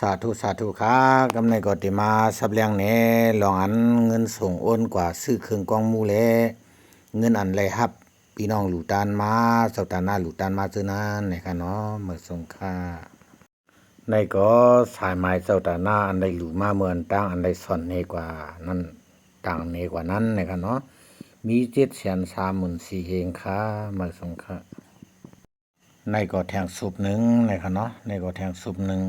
สาธุสาธุครับกำในกติมาสับเลียงเนลองอันเงินส่งโอนกว่าซื้อเครื่องกองมูเลเงินอันไรฮับพี่น้องหลูตานมาเสาตาหน้าหลูตานมาซื้อนั้นนะครับเนาะเมื่อส่งค่าในก็สายไม้เสาตาหน้าอันใดหลูมาเมือนตั้งอันใดส่อนเนกว่านั้นต่างเนกว่านั้นนะครับเนาะมี734,000เฮงค่าเมื่อส่งค่าในก็แทงสุบหนึ่งนะครับเนาะในก็แทงสุบหนึ่ง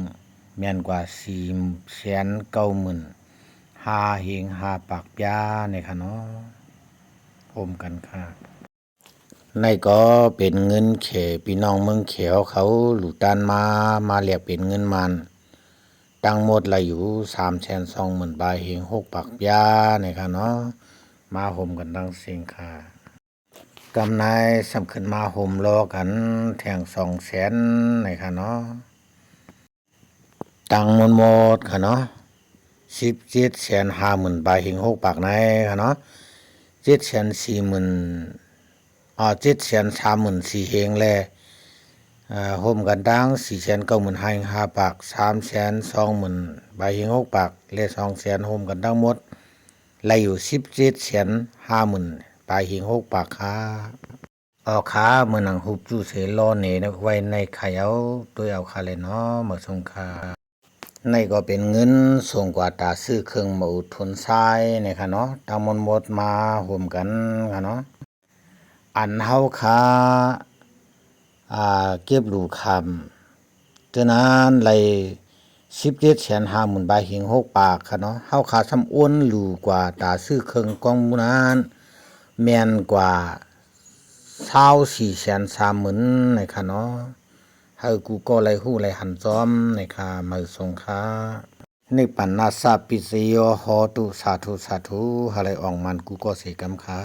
แม่นกว่า490,000เฮงปากยาเนี่ยค่ะเนาะพมกันค่ะในก็เป็นเงินเขพี่น้องเมืองเขียวเขาหลุดตันมาเรียกเป็นเงินมันตั้งหมดละอยู่320,000 บาทเฮง6ปากยาเนี่ยค่ะเนาะมาห่มกันตั้งเสียงค่ะกำนายสำคัญมาห่มรอกันแทง200,000เนี่ยค่ะเนาะตังหมดค่ะเนาะ1750,000 บาทเฮง6ปากในค่ะเนาะ730,000เฮงแลโฮมกันดัง490,000ปาก320,000 บาทเฮง6ปากและ200,000โฮมกันทั้งหมดไหลอยู่1750,000 บาทเฮง6ปากค่ะออกขาเมื่อหนังหุบจูเสลอเนนะไว้ในไข่เอาตัวเอาคาเลยเนาะมาส่งค่าในก็เป็นเงินส่งกว่าตาซื้อเครื่องมาอุดทุนทรายเนี่ยค่ะเนาะทั้งหมดมาห่วมกันค่ะเนาะอันเฮาค้าเก็บลูกคำตัวนั้นไหล1750,000 บาทเฮง6ปากค่ะเนาะเฮาขาซ้ำอ้วนลูกว่าตาซื้อเครื่องกองมูนั้นแม่นกว่า2430,000ในค่ะเนาะเฮากูก็ไหลหู้ไหลหันซ้อมในค่ะมาส่งค่ะนิปันนาสาปิสโยโหตุสาธุสาธุหะไหลอองมันกูก็เสกำค่ะ